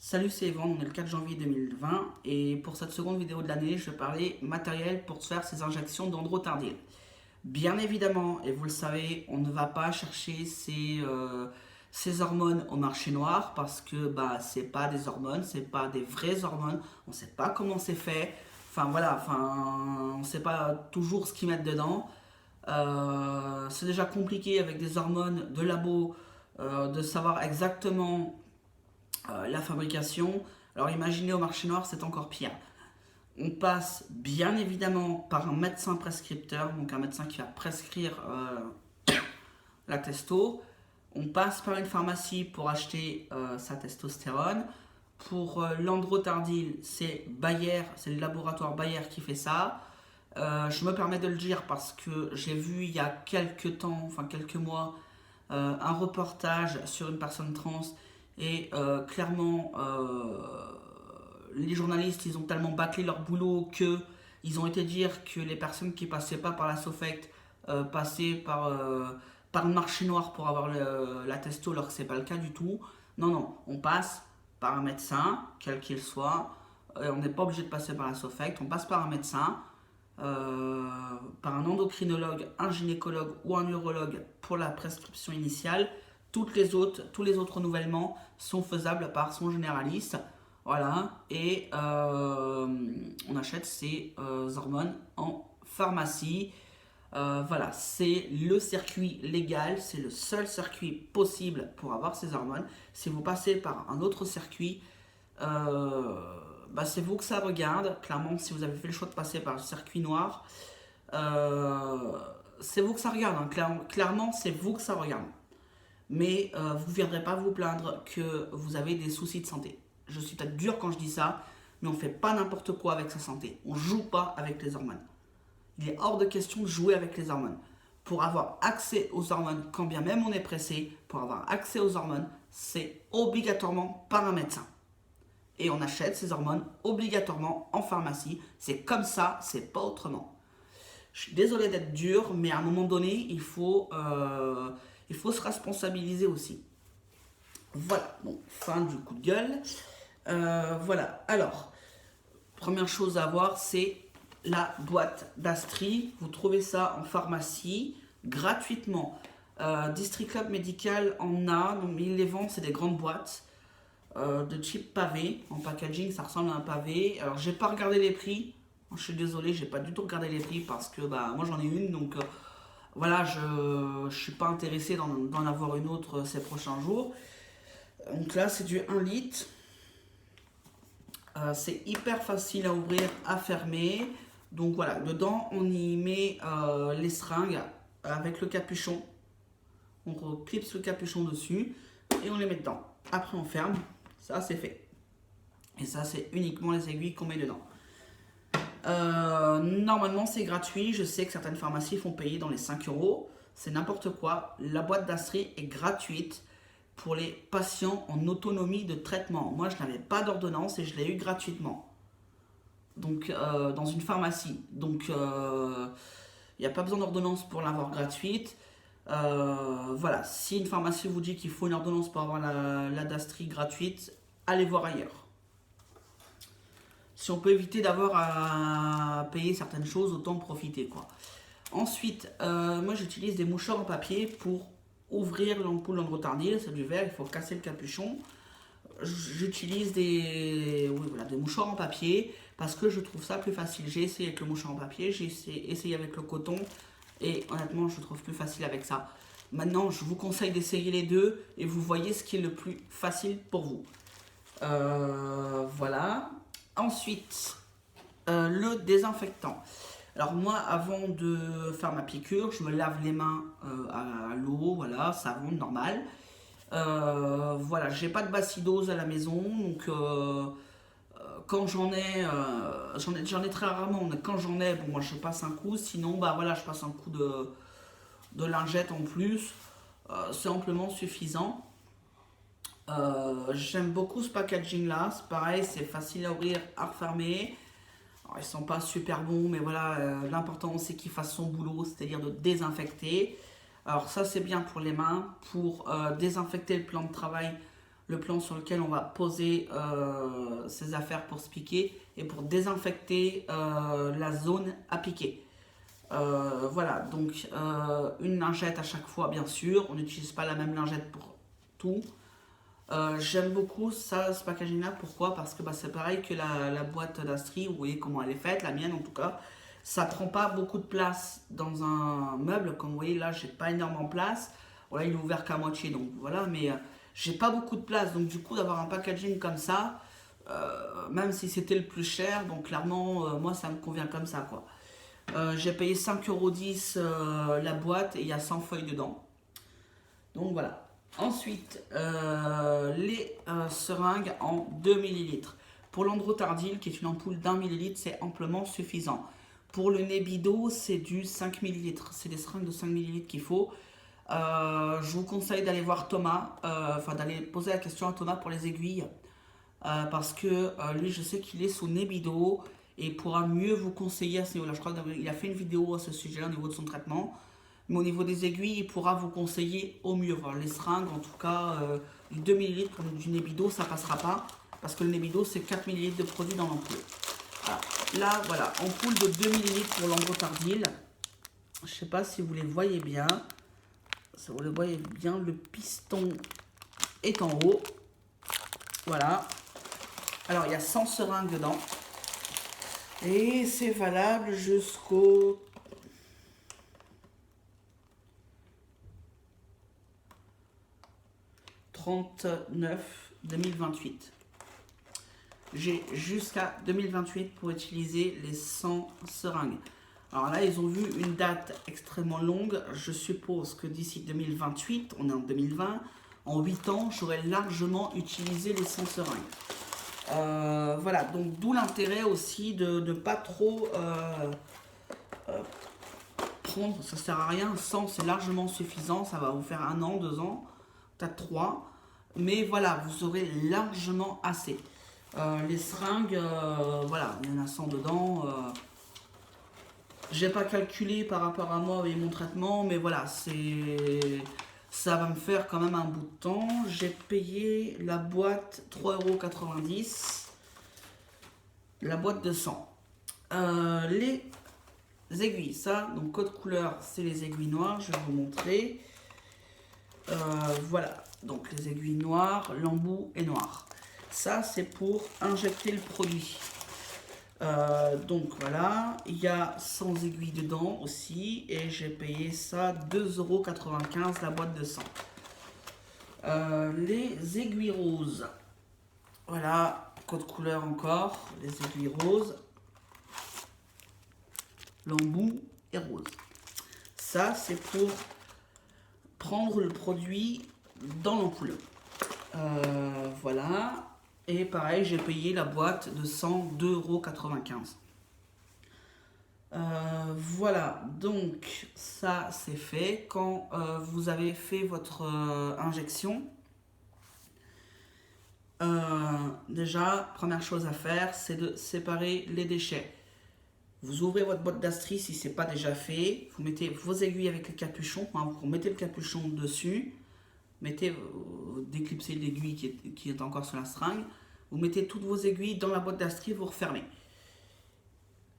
Salut, c'est Evan, on est le 4 janvier 2020 et pour cette seconde vidéo de l'année, je vais parler matériel pour se faire ces injections d'androtardil. Bien évidemment, et vous le savez, on ne va pas chercher ces hormones au marché noir parce que c'est pas des hormones, c'est pas des vraies hormones, on ne sait pas comment c'est fait, on ne sait pas toujours ce qu'ils mettent dedans. C'est déjà compliqué avec des hormones de labo de savoir exactement la fabrication. Alors imaginez au marché noir, c'est encore pire. On passe bien évidemment par un médecin prescripteur, donc un médecin qui va prescrire la testo. On passe par une pharmacie pour acheter sa testostérone. Pour l'androtardil, c'est Bayer, c'est le laboratoire Bayer qui fait ça. Je me permets de le dire parce que j'ai vu il y a quelques temps, enfin quelques mois, un reportage sur une personne trans et clairement les journalistes ils ont tellement bâclé leur boulot que ils ont été dire que les personnes qui passaient pas par la Sofect passaient par le marché noir pour avoir la testo alors que c'est pas le cas du tout. Non, non, on passe par un médecin, quel qu'il soit, on n'est pas obligé de passer par la Sofect, on passe par un médecin, par un endocrinologue, un gynécologue ou un urologue pour la prescription initiale. Tous les autres renouvellements sont faisables par son généraliste. Voilà, et on achète ces hormones en pharmacie. Voilà, c'est le circuit légal, c'est le seul circuit possible pour avoir ces hormones. Si vous passez par un autre circuit, c'est vous que ça regarde. Clairement, si vous avez fait le choix de passer par le circuit noir, c'est vous que ça regarde. Hein. Clairement, c'est vous que ça regarde. Mais vous ne viendrez pas vous plaindre que vous avez des soucis de santé. Je suis peut-être dur quand je dis ça, mais on ne fait pas n'importe quoi avec sa santé. On ne joue pas avec les hormones. Il est hors de question de jouer avec les hormones. Pour avoir accès aux hormones, quand bien même on est pressé, pour avoir accès aux hormones, c'est obligatoirement par un médecin. Et on achète ces hormones obligatoirement en pharmacie. C'est comme ça, c'est pas autrement. Je suis désolé d'être dur, mais à un moment donné, il faut se responsabiliser aussi. Voilà, bon, fin du coup de gueule. Voilà, alors, première chose à voir, c'est la boîte d'Astri. Vous trouvez ça en pharmacie gratuitement. District Club Médical en a, donc ils les vendent, c'est des grandes boîtes de type pavé. En packaging, ça ressemble à un pavé. Alors, j'ai pas regardé les prix. Je suis désolé, j'ai pas du tout regardé les prix parce que moi j'en ai une, donc voilà, je suis pas intéressé d'en avoir une autre ces prochains jours. Donc là, c'est du 1 litre. C'est hyper facile à ouvrir, à fermer. Donc voilà, dedans, on y met les seringues avec le capuchon. On reclipse le capuchon dessus et on les met dedans. Après, on ferme. Ça, c'est fait. Et ça, c'est uniquement les aiguilles qu'on met dedans. Normalement, c'est gratuit. Je sais que certaines pharmacies font payer dans les 5 euros. C'est n'importe quoi. La boîte d'Astri est gratuite pour les patients en autonomie de traitement. Moi, je n'avais pas d'ordonnance et je l'ai eu gratuitement. Donc, dans une pharmacie. Donc, il n'y a pas besoin d'ordonnance pour l'avoir gratuite. Voilà, si une pharmacie vous dit qu'il faut une ordonnance pour avoir la Dastri gratuite, allez voir ailleurs. Si on peut éviter d'avoir à payer certaines choses, autant profiter quoi. Ensuite, moi j'utilise des mouchoirs en papier pour ouvrir l'ampoule d'androtardil, c'est du verre, il faut casser le capuchon. J'utilise des mouchoirs en papier parce que je trouve ça plus facile. J'ai essayé avec le mouchoir en papier, j'ai essayé avec le coton et honnêtement je trouve plus facile avec ça. Maintenant je vous conseille d'essayer les deux et vous voyez ce qui est le plus facile pour vous. Voilà. Ensuite, le désinfectant. Alors moi, avant de faire ma piqûre, je me lave les mains à l'eau, voilà, savon normal. Voilà, j'ai pas de bacidose à la maison, donc quand j'en ai très rarement, mais quand j'en ai, bon moi je passe un coup, sinon voilà, je passe un coup de lingette en plus, c'est amplement suffisant. J'aime beaucoup ce packaging là, c'est pareil, c'est facile à ouvrir, à refermer. Alors, ils sont pas super bons, mais voilà, l'important c'est qu'il fasse son boulot, c'est-à-dire de désinfecter. Alors ça c'est bien pour les mains, pour désinfecter le plan de travail, le plan sur lequel on va poser ses affaires pour se piquer et pour désinfecter la zone à piquer. Voilà, donc une lingette à chaque fois, bien sûr. On n'utilise pas la même lingette pour tout. J'aime beaucoup ça, ce packaging là. Pourquoi? Parce que c'est pareil que la boîte d'Astri. Vous voyez comment elle est faite, la mienne en tout cas. Ça prend pas beaucoup de place dans un meuble. Comme vous voyez là, j'ai pas énormément de place. Voilà, il est ouvert qu'à moitié, donc voilà. Mais j'ai pas beaucoup de place. Donc du coup, d'avoir un packaging comme ça, même si c'était le plus cher, donc clairement, moi ça me convient comme ça, quoi. J'ai payé 5,10 € la boîte et il y a 100 feuilles dedans. Donc voilà. Ensuite, les seringues en 2 ml. Pour l'Androtardil, qui est une ampoule d'1 ml, c'est amplement suffisant. Pour le Nebido, c'est du 5 ml. C'est des seringues de 5 ml qu'il faut. Je vous conseille d'aller voir Thomas, d'aller poser la question à Thomas pour les aiguilles. Parce que lui, je sais qu'il est sous Nebido et pourra mieux vous conseiller à ce niveau-là. Je crois qu'il a fait une vidéo à ce sujet-là au niveau de son traitement. Mais au niveau des aiguilles, il pourra vous conseiller au mieux. Voilà, les seringues, en tout cas, du 2 ml pour du Nebido, ça passera pas. Parce que le Nebido, c'est 4 ml de produit dans l'ampoule. Voilà. Là, voilà, ampoule de 2 ml pour l'Androtardil. Je ne sais pas si vous les voyez bien. Si vous les voyez bien, le piston est en haut. Voilà. Alors, il y a 100 seringues dedans. Et c'est valable jusqu'au 39/2028. J'ai jusqu'à 2028 pour utiliser les 100 seringues. Alors là, ils ont vu une date extrêmement longue. Je suppose que d'ici 2028, on est en 2020, en 8 ans, j'aurai largement utilisé les 100 seringues. Voilà, donc d'où l'intérêt aussi de ne pas trop prendre, ça sert à rien. 100 c'est largement suffisant, ça va vous faire 1 an, 2 ans, peut-être 3. Mais voilà, vous aurez largement assez. Les seringues, voilà, il y en a 100 dedans. J'ai pas calculé par rapport à moi et mon traitement, mais voilà, ça va me faire quand même un bout de temps. J'ai payé la boîte 3,90 €, la boîte de 100. Les aiguilles, ça, donc code couleur, c'est les aiguilles noires, je vais vous montrer. Voilà, donc les aiguilles noires, l'embout est noir. Ça, c'est pour injecter le produit. Donc voilà, il y a 100 aiguilles dedans aussi et j'ai payé ça 2,95 € la boîte de 100. Les aiguilles roses, voilà, code couleur encore, les aiguilles roses, l'embout est rose. Ça, c'est pour prendre le produit dans l'ampoule. Voilà. Et pareil, j'ai payé la boîte de 100, 2,95 €. Voilà, donc ça c'est fait. Quand vous avez fait votre injection, déjà, première chose à faire, c'est de séparer les déchets. Vous ouvrez votre boîte d'Astri si ce n'est pas déjà fait. Vous mettez vos aiguilles avec le capuchon. Hein, vous mettez le capuchon dessus. Déclipsez l'aiguille qui est encore sur la seringue. Vous mettez toutes vos aiguilles dans la boîte d'Astri et vous refermez.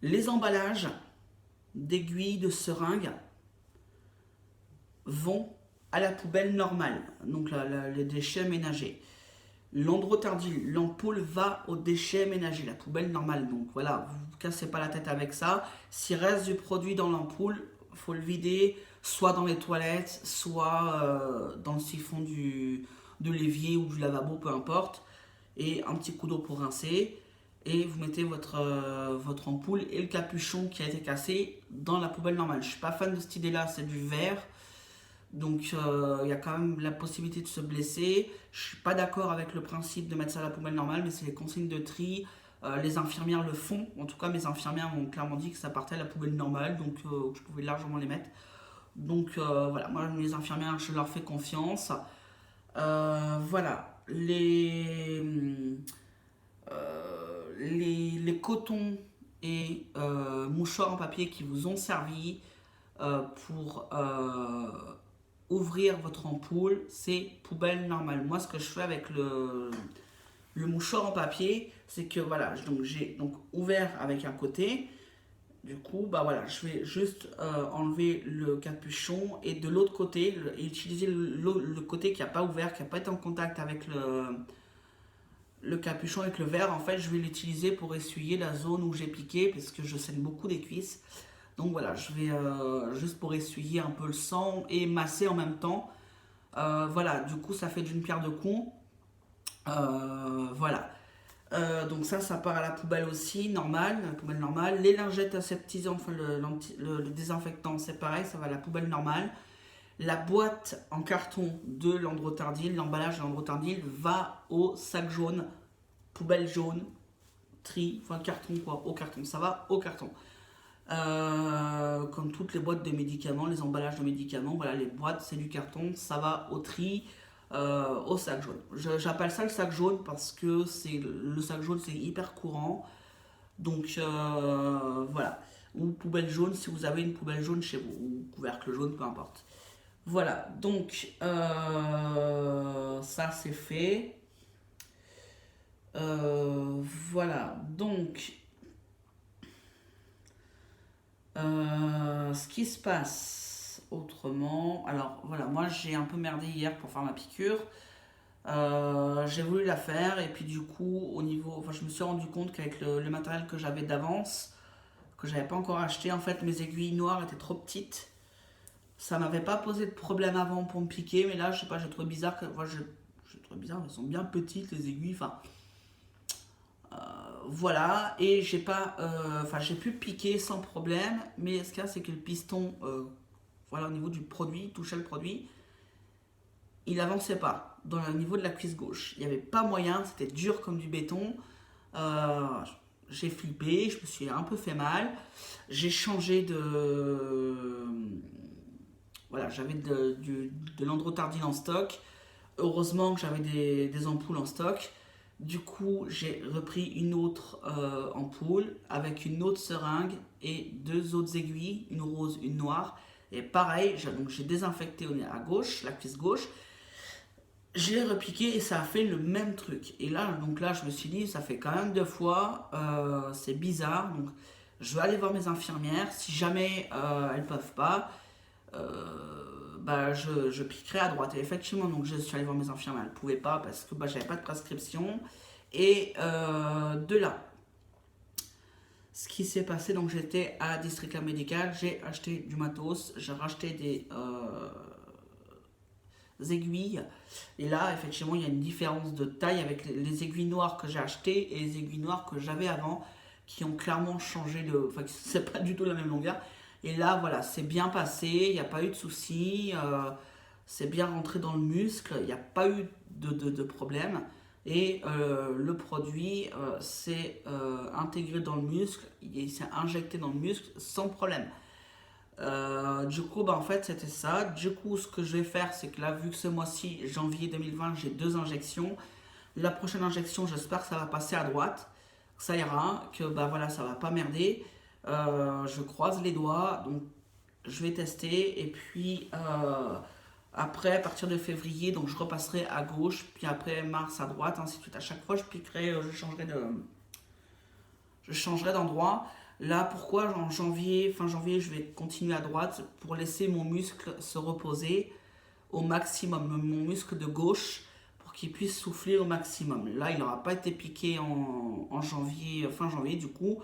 Les emballages d'aiguilles de seringue vont à la poubelle normale, donc les déchets ménagers. L'Androtardil, l'ampoule va aux déchets ménagers, la poubelle normale. Donc voilà, vous ne cassez pas la tête avec ça. S'il reste du produit dans l'ampoule, il faut le vider, soit dans les toilettes, soit dans le siphon de l'évier ou du lavabo, peu importe. Et un petit coup d'eau pour rincer. Et vous mettez votre ampoule et le capuchon qui a été cassé dans la poubelle normale. Je ne suis pas fan de cette idée-là, c'est du verre. Donc il y a quand même la possibilité de se blesser. Je ne suis pas d'accord avec le principe de mettre ça à la poubelle normale, mais c'est les consignes de tri. Les infirmières le font. En tout cas, mes infirmières m'ont clairement dit que ça partait à la poubelle normale, donc je pouvais largement les mettre. Donc voilà, moi les infirmières, je leur fais confiance. Voilà, les cotons et mouchoirs en papier qui vous ont servi pour ouvrir votre ampoule, c'est poubelle normale. Moi, ce que je fais avec le mouchoir en papier, c'est que voilà, donc j'ai donc ouvert avec un côté. Du coup, bah voilà, je vais juste enlever le capuchon et de l'autre côté, utiliser le côté qui n'a pas ouvert, qui n'a pas été en contact avec le capuchon, avec le verre. En fait, je vais l'utiliser pour essuyer la zone où j'ai piqué, parce que je saigne beaucoup des cuisses. Donc voilà, je vais juste pour essuyer un peu le sang et masser en même temps. Voilà, du coup, ça fait d'une pierre deux coups. Voilà. Donc ça part à la poubelle aussi, normal, la poubelle normale. Les lingettes aseptisées, enfin le désinfectant, c'est pareil, ça va à la poubelle normale. La boîte en carton de l'Androtardil, l'emballage de l'Androtardil va au sac jaune, poubelle jaune, tri, enfin carton quoi, au carton, ça va au carton. Comme toutes les boîtes de médicaments, les emballages de médicaments, voilà, les boîtes c'est du carton, ça va au tri, au sac jaune. J'appelle ça le sac jaune parce que le sac jaune c'est hyper courant, donc voilà. Ou poubelle jaune si vous avez une poubelle jaune chez vous, ou couvercle jaune, peu importe. Voilà, donc ça c'est fait. Voilà, donc ce qui se passe autrement, alors voilà, moi j'ai un peu merdé hier pour faire ma piqûre. J'ai voulu la faire et puis du coup au niveau, enfin je me suis rendu compte qu'avec le matériel que j'avais d'avance, que j'avais pas encore acheté, en fait mes aiguilles noires étaient trop petites. Ça m'avait pas posé de problème avant pour me piquer, mais là je sais pas, j'ai trouvé bizarre que, moi j'ai trouvé bizarre, elles sont bien petites les aiguilles, enfin voilà, et j'ai pas, enfin j'ai pu piquer sans problème, mais ce qu'il y a c'est que le piston, voilà, au niveau du produit, touchait le produit, il avançait pas dans le niveau de la cuisse gauche. Il n'y avait pas moyen, c'était dur comme du béton. Euh, j'ai flippé, je me suis un peu fait mal. J'ai changé de. Voilà, j'avais de l'Androtardil en stock. Heureusement que j'avais des ampoules en stock. Du coup, j'ai repris une autre ampoule avec une autre seringue et deux autres aiguilles, une rose, une noire. Et pareil, donc j'ai désinfecté à gauche, la cuisse gauche. J'ai repiqué et ça a fait le même truc. Et là, donc là, je me suis dit, ça fait quand même deux fois, c'est bizarre. Donc, je vais aller voir mes infirmières. Si jamais elles peuvent pas, bah, je piquerai à droite. Et effectivement, donc je suis allé voir mes infirmières. Elles pouvaient pas parce que bah, j'avais pas de prescription. Et de là, ce qui s'est passé, donc j'étais à District Club Médical, j'ai acheté du matos, j'ai racheté des aiguilles. Et là, effectivement, il y a une différence de taille avec les aiguilles noires que j'ai achetées et les aiguilles noires que j'avais avant, qui ont clairement changé de. Enfin, c'est pas du tout la même longueur. Et là, voilà, c'est bien passé, il n'y a pas eu de soucis, c'est bien rentré dans le muscle, il n'y a pas eu de problème. Et le produit s'est intégré dans le muscle, il s'est injecté dans le muscle sans problème. Du coup, bah, en fait, c'était ça. Du coup, ce que je vais faire, c'est que là, vu que ce mois-ci, janvier 2020, j'ai deux injections, la prochaine injection, j'espère que ça va passer à droite, que ça ira, que bah voilà, ça va pas merder. Je croise les doigts, donc je vais tester. Et puis après, à partir de février, donc je repasserai à gauche, puis après mars à droite, ainsi de suite. À chaque fois, je piquerai, je changerai d'endroit. Là, pourquoi en janvier, fin janvier, je vais continuer à droite pour laisser mon muscle se reposer au maximum, mon muscle de gauche, pour qu'il puisse souffler au maximum. Là, il n'aura pas été piqué en janvier, fin janvier, du coup,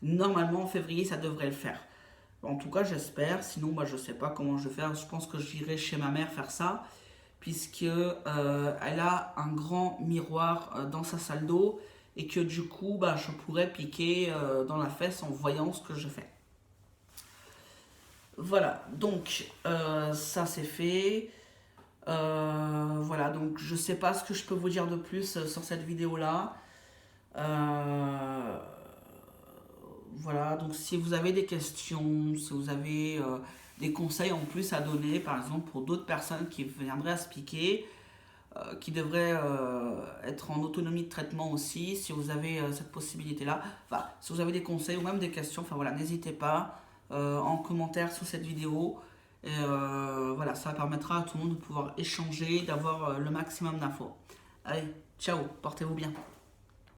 normalement en février, ça devrait le faire. En tout cas, j'espère. Sinon, bah, je ne sais pas comment je vais faire. Je pense que j'irai chez ma mère faire ça, puisque elle a un grand miroir dans sa salle d'eau et que du coup, bah, je pourrais piquer dans la fesse en voyant ce que je fais. Voilà, donc ça c'est fait. Voilà, donc je sais pas ce que je peux vous dire de plus sur cette vidéo là. Voilà, donc si vous avez des questions, si vous avez des conseils en plus à donner, par exemple pour d'autres personnes qui viendraient à se piquer, qui devraient être en autonomie de traitement aussi, si vous avez cette possibilité-là, enfin, si vous avez des conseils ou même des questions, enfin voilà, n'hésitez pas en commentaire sous cette vidéo. Et voilà, ça permettra à tout le monde de pouvoir échanger, d'avoir le maximum d'infos. Allez, ciao, portez-vous bien.